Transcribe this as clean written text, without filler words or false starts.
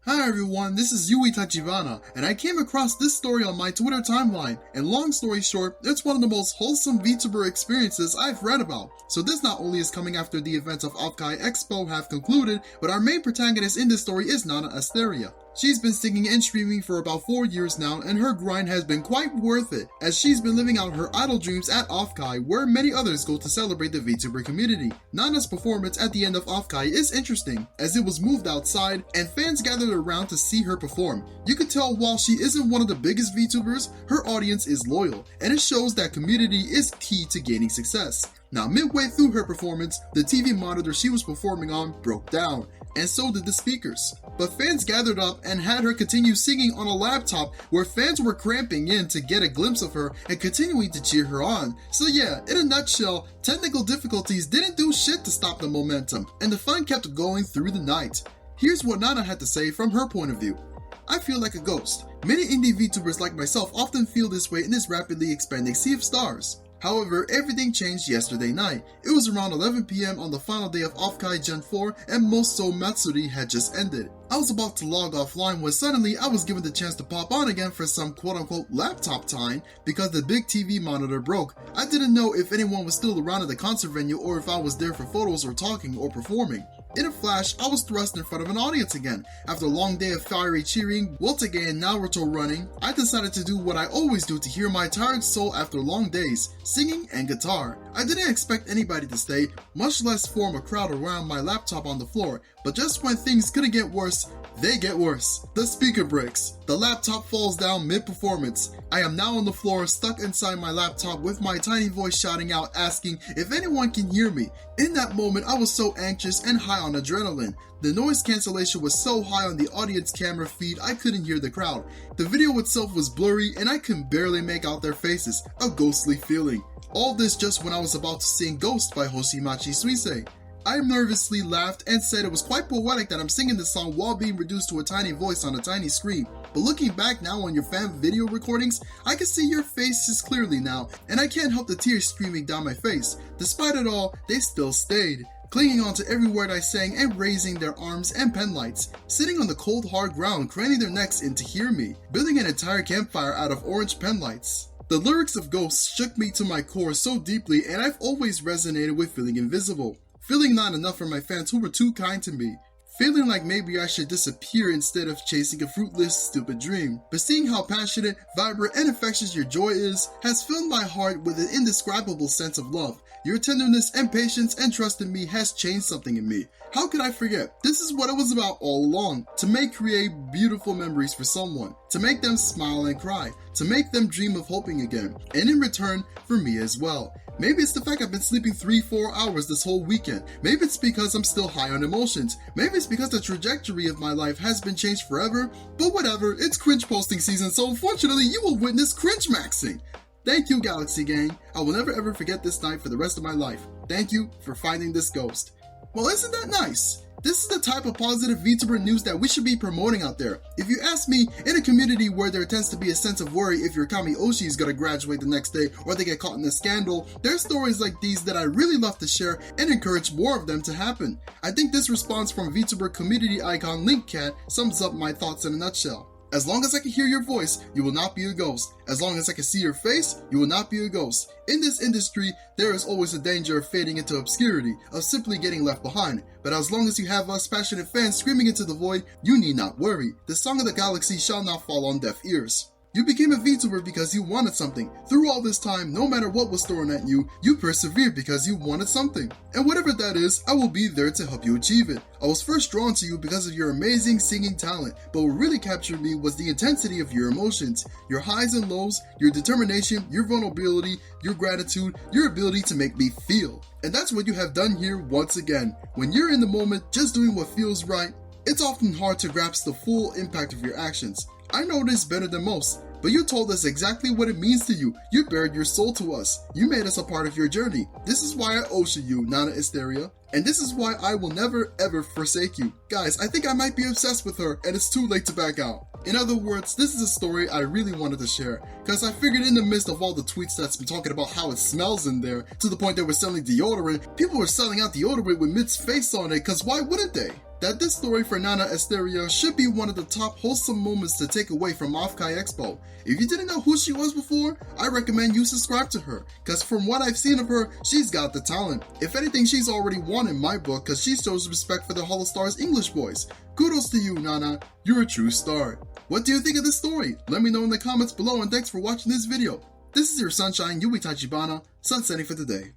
Hi everyone, this is Yui Tachibana, and I came across this story on my Twitter timeline, and long story short, it's one of the most wholesome VTuber experiences I've read about. So this not only is coming after the events of OffKai Expo have concluded, but our main protagonist in this story is Nana Asteria. She's been singing and streaming for about 4 years now, and her grind has been quite worth it, as she's been living out her idol dreams at OffKai, where many others go to celebrate the VTuber community. Nana's performance at the end of OffKai is interesting, as it was moved outside, and fans gathered around to see her perform. You could tell while she isn't one of the biggest VTubers, her audience is loyal, and it shows that community is key to gaining success. Now, midway through her performance, the TV monitor she was performing on broke down, and so did the speakers. But fans gathered up and had her continue singing on a laptop where fans were cramping in to get a glimpse of her and continuing to cheer her on. So yeah, in a nutshell, technical difficulties didn't do shit to stop the momentum, and the fun kept going through the night. Here's what Nana had to say from her point of view. I feel like a ghost. Many indie VTubers like myself often feel this way in this rapidly expanding sea of stars. However, everything changed yesterday night. It was around 11 PM on the final day of OffKai Gen 4 and Moso Matsuri had just ended. I was about to log offline when suddenly I was given the chance to pop on again for some quote-unquote laptop time because the big TV monitor broke. I didn't know if anyone was still around at the concert venue or if I was there for photos or talking or performing. In a flash, I was thrust in front of an audience again. After a long day of fiery cheering, Wotage and Naruto running, I decided to do what I always do to hear my tired soul after long days, singing and guitar. I didn't expect anybody to stay, much less form a crowd around my laptop on the floor, but just when things couldn't get worse, they get worse. The speaker breaks. The laptop falls down mid-performance. I am now on the floor, stuck inside my laptop with my tiny voice shouting out, asking if anyone can hear me. In that moment, I was so anxious and high on adrenaline. The noise cancellation was so high on the audience camera feed I couldn't hear the crowd. The video itself was blurry and I could barely make out their faces, a ghostly feeling. All this just when I was about to sing Ghost by Hoshimachi Suisei. I nervously laughed and said it was quite poetic that I'm singing this song while being reduced to a tiny voice on a tiny screen. But looking back now on your fan video recordings, I can see your faces clearly now, and I can't help the tears streaming down my face. Despite it all, they still stayed, clinging on to every word I sang and raising their arms and pen lights, sitting on the cold hard ground, craning their necks in to hear me, building an entire campfire out of orange pen lights. The lyrics of Ghosts shook me to my core so deeply, and I've always resonated with feeling invisible. Feeling not enough for my fans who were too kind to me. Feeling like maybe I should disappear instead of chasing a fruitless, stupid dream. But seeing how passionate, vibrant, and infectious your joy is has filled my heart with an indescribable sense of love. Your tenderness and patience and trust in me has changed something in me. How could I forget? This is what it was about all along. To create beautiful memories for someone. To make them smile and cry. To make them dream of hoping again. And in return, for me as well. Maybe it's the fact I've been sleeping 3-4 hours this whole weekend. Maybe it's because I'm still high on emotions. Maybe it's because the trajectory of my life has been changed forever. But whatever, it's cringe posting season, so unfortunately you will witness cringe maxing. Thank you, Galaxy Gang. I will never ever forget this night for the rest of my life. Thank you for finding this ghost. Well, isn't that nice? This is the type of positive VTuber news that we should be promoting out there. If you ask me, in a community where there tends to be a sense of worry if your Kami Oshi is gonna graduate the next day or they get caught in a scandal, there's stories like these that I really love to share and encourage more of them to happen. I think this response from VTuber community icon LinkCat sums up my thoughts in a nutshell. As long as I can hear your voice, you will not be a ghost. As long as I can see your face, you will not be a ghost. In this industry, there is always a danger of fading into obscurity, of simply getting left behind. But as long as you have us passionate fans screaming into the void, you need not worry. The song of the galaxy shall not fall on deaf ears. You became a VTuber because you wanted something. Through all this time, no matter what was thrown at you, you persevered because you wanted something. And whatever that is, I will be there to help you achieve it. I was first drawn to you because of your amazing singing talent, but what really captured me was the intensity of your emotions, your highs and lows, your determination, your vulnerability, your gratitude, your ability to make me feel. And that's what you have done here once again. When you're in the moment, just doing what feels right, it's often hard to grasp the full impact of your actions. I know this better than most, but you told us exactly what it means to you. You bared your soul to us. You made us a part of your journey. This is why I ocean you, Nana Asteria. And this is why I will never ever forsake you. Guys, I think I might be obsessed with her and it's too late to back out. In other words, this is a story I really wanted to share, because I figured in the midst of all the tweets that's been talking about how it smells in there, to the point that we're selling deodorant, people were selling out deodorant with Mid's face on it, because why wouldn't they? that this story for Nana Asteria should be one of the top wholesome moments to take away from OffKai Expo. If you didn't know who she was before, I recommend you subscribe to her, cause from what I've seen of her, she's got the talent. If anything, she's already won in my book cause she shows respect for the Holostar's English voice. Kudos to you, Nana, you're a true star. What do you think of this story? Let me know in the comments below, and thanks for watching this video. This is your sunshine, Yui Tachibana, sunsetting for today.